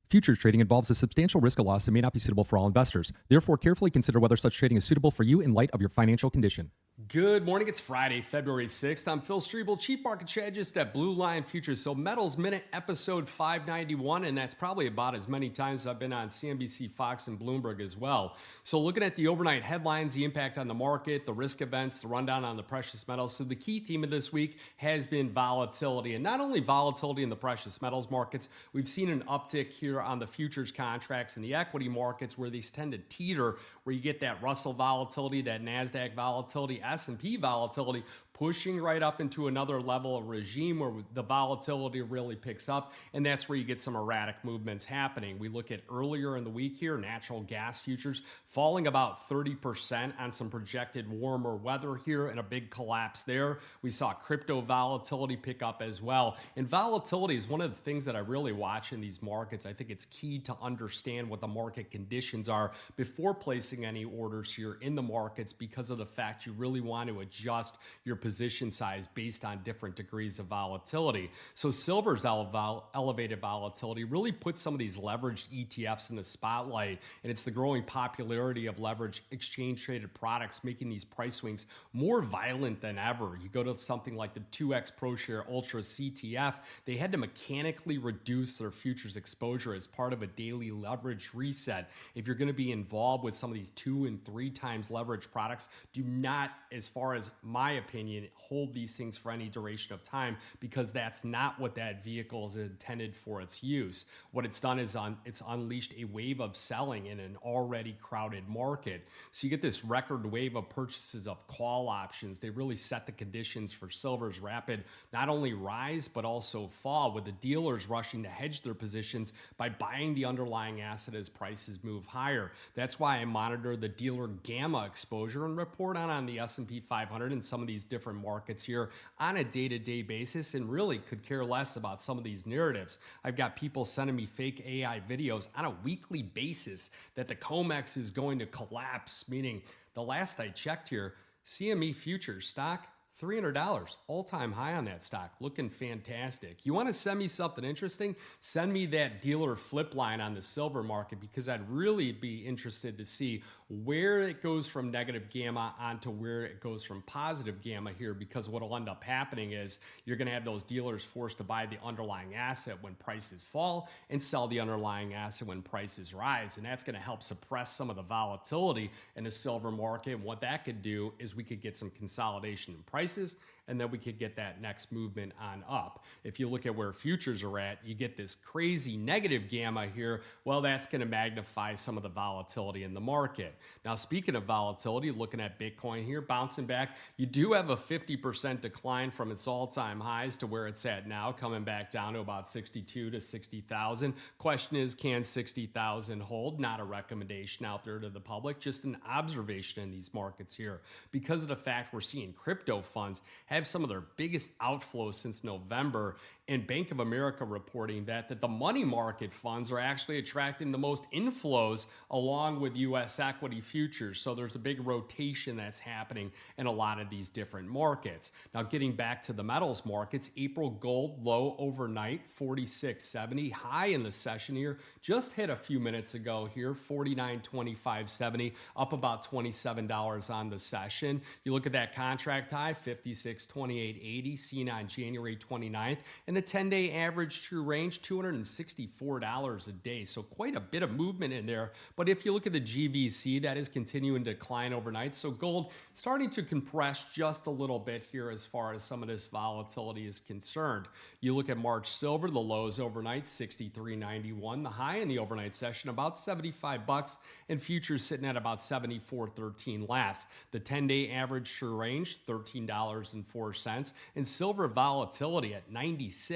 Futures trading involves a substantial risk of loss and may not be suitable for all investors. Therefore, carefully consider whether such trading is suitable for you in light of your financial condition. Good morning. It's Friday, February 6th. I'm Phil Streible, Chief Market Strategist at Blue Line Futures. So Metals Minute, episode 591, and that's probably about as many times as I've been on CNBC, Fox, and Bloomberg as well. So looking at the overnight headlines, the impact on the market, the risk events, the rundown on the precious metals. So the key theme of this week has been volatility, and not only volatility in the precious metals markets, we've seen an uptick here on the futures contracts and the equity markets where these tend to teeter, where you get that Russell volatility, that NASDAQ volatility, S&P volatility, pushing right up into another level of regime where the volatility really picks up, and that's where you get some erratic movements happening. We look at earlier in the week here, natural gas futures falling about 30% on some projected warmer weather here and a big collapse there. We saw crypto volatility pick up as well. And volatility is one of the things that I really watch in these markets. I think it's key to understand what the market conditions are before placing any orders here in the markets, because of the fact you really want to adjust your position size based on different degrees of volatility. So silver's elevated volatility really puts some of these leveraged ETFs in the spotlight, and it's the growing popularity of leveraged exchange traded products making these price swings more violent than ever. You go to something like the 2X ProShare Ultra CTF, they had to mechanically reduce their futures exposure as part of a daily leverage reset. If you're going to be involved with some of these 2 and 3 times leverage products, do not, as far as my opinion, hold these things for any duration of time, because that's not what that vehicle is intended for its use. What it's done is it's unleashed a wave of selling in an already crowded market. So you get this record wave of purchases of call options. They really set the conditions for silver's rapid not only rise but also fall, with the dealers rushing to hedge their positions by buying the underlying asset as prices move higher. That's why I monitor the dealer gamma exposure and report on the S&P 500 and some of these different markets here on a day-to-day basis, and really could care less about some of these narratives. I've got people sending me fake AI videos on a weekly basis that the COMEX is going to collapse, meaning the last I checked here, CME futures stock, $300, all-time high on that stock, looking fantastic. You want to send me something interesting? Send me that dealer flip line on the silver market, because I'd really be interested to see where it goes from negative gamma onto where it goes from positive gamma here, because what will end up happening is you're going to have those dealers forced to buy the underlying asset when prices fall and sell the underlying asset when prices rise, and that's going to help suppress some of the volatility in the silver market. And what that could do is we could get some consolidation in prices, and then we could get that next movement on up. If you look at where futures are at, you get this crazy negative gamma here. Well, that's going to magnify some of the volatility in the market. Now, speaking of volatility, looking at Bitcoin here, bouncing back, you do have a 50% decline from its all-time highs to where it's at now, coming back down to about 62 to 60,000. Question is, can 60,000 hold? Not a recommendation out there to the public, just an observation in these markets here, because of the fact we're seeing crypto funds have some of their biggest outflows since November, and Bank of America reporting that the money market funds are actually attracting the most inflows along with U.S. equity futures. So there's a big rotation that's happening in a lot of these different markets. Now, getting back to the metals markets, April gold low overnight, 46.70, high in the session here, just hit a few minutes ago here, 49.2570, up about $27 on the session. You look at that contract high, 56.2880, seen on January 29th, and the 10-day average true range, $264 a day. So quite a bit of movement in there. But if you look at the GVC, that is continuing to decline overnight. So gold starting to compress just a little bit here as far as some of this volatility is concerned. You look at March silver, the lows overnight, 63.91. The high in the overnight session, about $75, and futures sitting at about 74.13 last. The 10-day average true range, $13.04, and silver volatility at 96.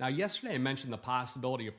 Now, yesterday I mentioned the possibility of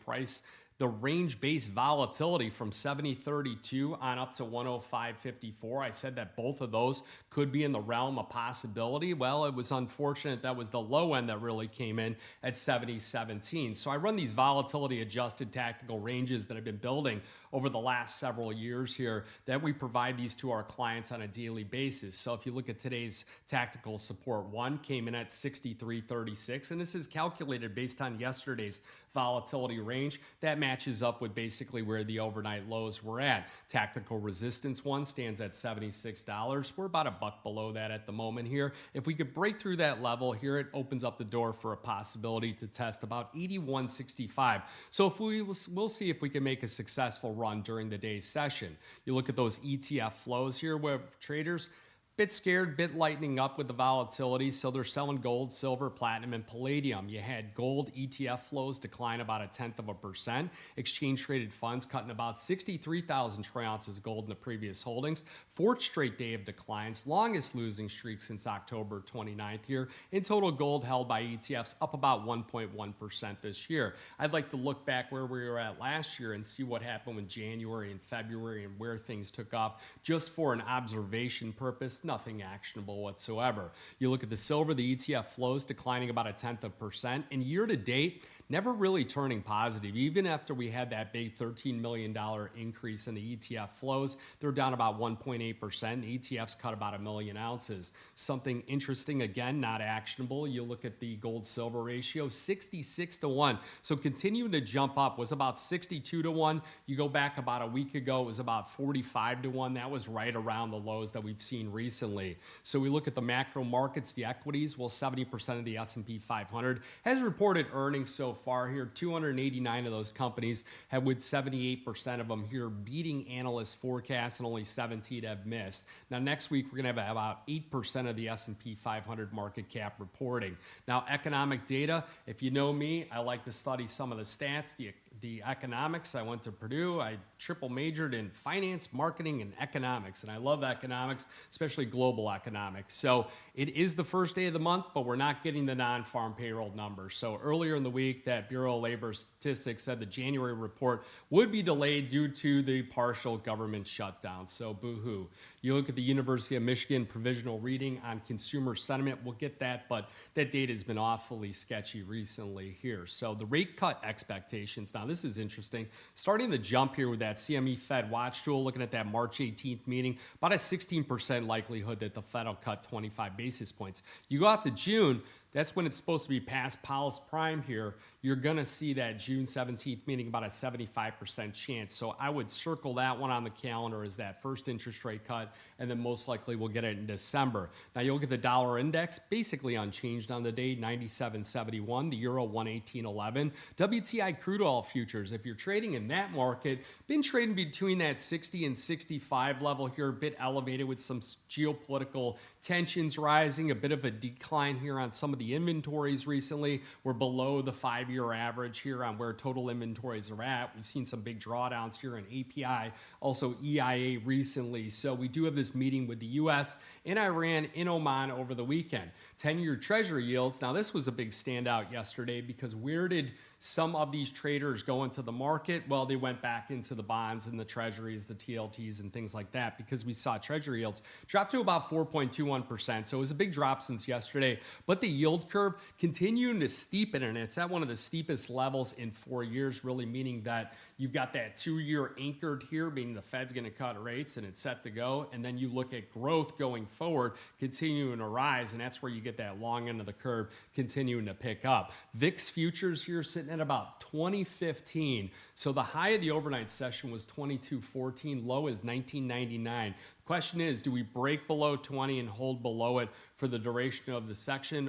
the range-based volatility from 70.32 on up to 105.54. I said that both of those could be in the realm of possibility. Well, it was unfortunate that was the low end that really came in at 70.17. So I run these volatility-adjusted tactical ranges that I've been building over the last several years here, that we provide these to our clients on a daily basis. So if you look at today's tactical support 1, came in at 63.36, and this is calculated based on yesterday's volatility range. That matches up with basically where the overnight lows were at. Tactical resistance one stands at $76. We're about $1 below that at the moment here. If we could break through that level here, it opens up the door for a possibility to test about 81.65. So if we'll see if we can make a successful run during the day's session. You look at those ETF flows here where traders bit scared, bit lightening up with the volatility, so they're selling gold, silver, platinum, and palladium. You had gold ETF flows decline about 0.1%. Exchange-traded funds cutting about 63,000 troy ounces of gold in the previous holdings. Fourth straight day of declines, longest losing streak since October 29th here. In total, gold held by ETFs up about 1.1% this year. I'd like to look back where we were at last year and see what happened in January and February and where things took off just for an observation purpose. Nothing actionable whatsoever. You look at the silver, the ETF flows declining about 0.1%, and year to date, never really turning positive. Even after we had that big $13 million increase in the ETF flows, they're down about 1.8%. The ETFs cut about 1 million ounces. Something interesting, again, not actionable. You look at the gold-silver ratio, 66-1. So continuing to jump up, was about 62-1. You go back about a week ago, it was about 45-1. That was right around the lows that we've seen recently. So we look at the macro markets, the equities, well, 70% of the S&P 500 has reported earnings so far here. 289 of those companies have, with 78% of them here beating analyst forecasts, and only 17 have missed. Now, next week, we're going to have about 8% of the S&P 500 market cap reporting. Now, economic data, if you know me, I like to study some of the stats, the economics. I went to Purdue. I triple majored in finance, marketing, and economics, and I love economics, especially global economics. So it is the first day of the month, but we're not getting the non-farm payroll numbers. So earlier in the week, that Bureau of Labor Statistics said the January report would be delayed due to the partial government shutdown. So boo-hoo. You look at the University of Michigan provisional reading on consumer sentiment. We'll get that, but that data has been awfully sketchy recently here. So the rate cut expectations. Now, this is interesting. Starting to jump here with that CME Fed watch tool, looking at that March 18th meeting, about a 16% likelihood that the Fed will cut 25 basis points. You go out to June, that's when it's supposed to be past Powell's prime here. You're going to see that June 17th meeting about a 75% chance. So I would circle that one on the calendar as that first interest rate cut, and then most likely we'll get it in December. Now, you'll get the dollar index basically unchanged on the day, 97.71, the euro 118.11. WTI crude oil futures, if you're trading in that market, been trading between that 60 and 65 level here, a bit elevated with some geopolitical tensions rising, a bit of a decline here on some of the inventories recently. We're below the 5-year average here on where total inventories are at. We've seen some big drawdowns here in API, also EIA recently. So we do have this meeting with the U.S. and Iran in Oman over the weekend. 10-year treasury yields. Now, this was a big standout yesterday because where did some of these traders go into the market? Well, they went back into the bonds and the treasuries, the TLTs and things like that, because we saw treasury yields drop to about 4.21%. So it was a big drop since yesterday, but the yield curve continuing to steepen, and it's at one of the steepest levels in 4 years, really meaning that you've got that 2-year anchored here, meaning the Fed's going to cut rates and it's set to go. And then you look at growth going forward, continuing to rise, and that's where you get that long end of the curve continuing to pick up. VIX futures here sitting at about 2015. So the high of the overnight session was 2214, low is 1999. Question is, do we break below 20 and hold below it for the duration of the session,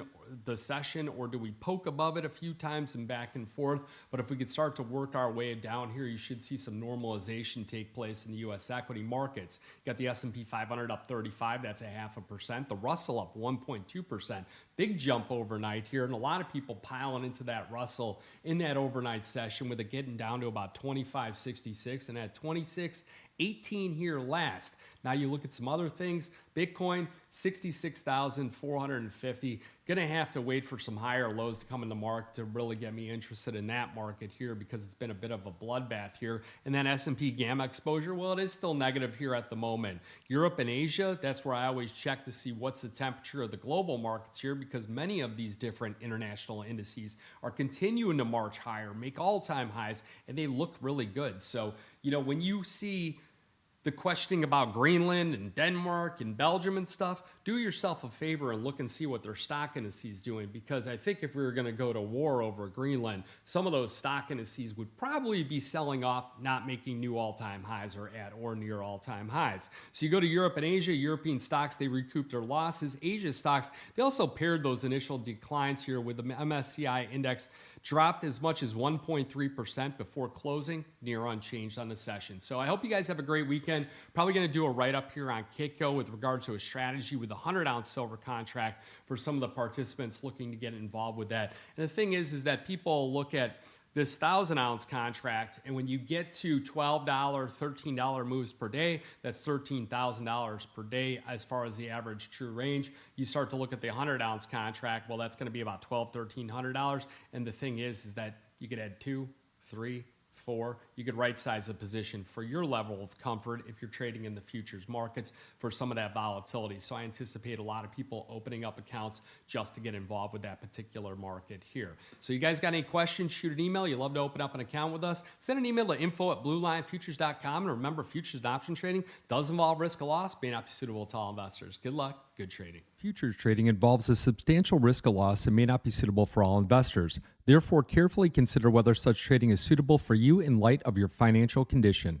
or do we poke above it a few times and back and forth? But if we could start to work our way down here, you should see some normalization take place in the U.S. equity markets. You got the S&P 500 up 35, that's 0.5%. The Russell up 1.2%. Big jump overnight here, and a lot of people piling into that Russell in that overnight session, with it getting down to about 25.66 and at 26.18 here last. Now you look at some other things. Bitcoin, 66,450. Gonna have to wait for some higher lows to come in the market to really get me interested in that market here, because it's been a bit of a bloodbath here. And then S&P gamma exposure, well, it is still negative here at the moment. Europe and Asia, that's where I always check to see what's the temperature of the global markets here, because many of these different international indices are continuing to march higher, make all-time highs, and they look really good. So, you know, when you see the questioning about Greenland and Denmark and Belgium and stuff, do yourself a favor and look and see what their stock indices is doing, because I think if we were going to go to war over Greenland, some of those stock indices would probably be selling off, not making new all-time highs or at or near all-time highs. So you go to Europe and Asia, European stocks, they recouped their losses. Asia stocks, they also paired those initial declines here with the MSCI index dropped as much as 1.3% before closing, near unchanged on the session. So I hope you guys have a great weekend. Probably going to do a write-up here on Kitco with regards to a strategy with a 100-ounce silver contract for some of the participants looking to get involved with that. And the thing is that people look at this 1,000-ounce contract, and when you get to $12, $13 moves per day, that's $13,000 per day as far as the average true range. You start to look at the 100-ounce contract, well, that's going to be about $1,200, $1,300. And the thing is that you could add 2, 3, 4. You could right size the position for your level of comfort if you're trading in the futures markets for some of that volatility. So I anticipate a lot of people opening up accounts just to get involved with that particular market here. So you guys got any questions, shoot an email. You love to open up an account with us, send an email to info@bluelinefutures.com. And remember, futures and option trading does involve risk of loss, may not be suitable to all investors. Good luck, good trading. Futures trading involves a substantial risk of loss and may not be suitable for all investors. Therefore, carefully consider whether such trading is suitable for you in light of your financial condition.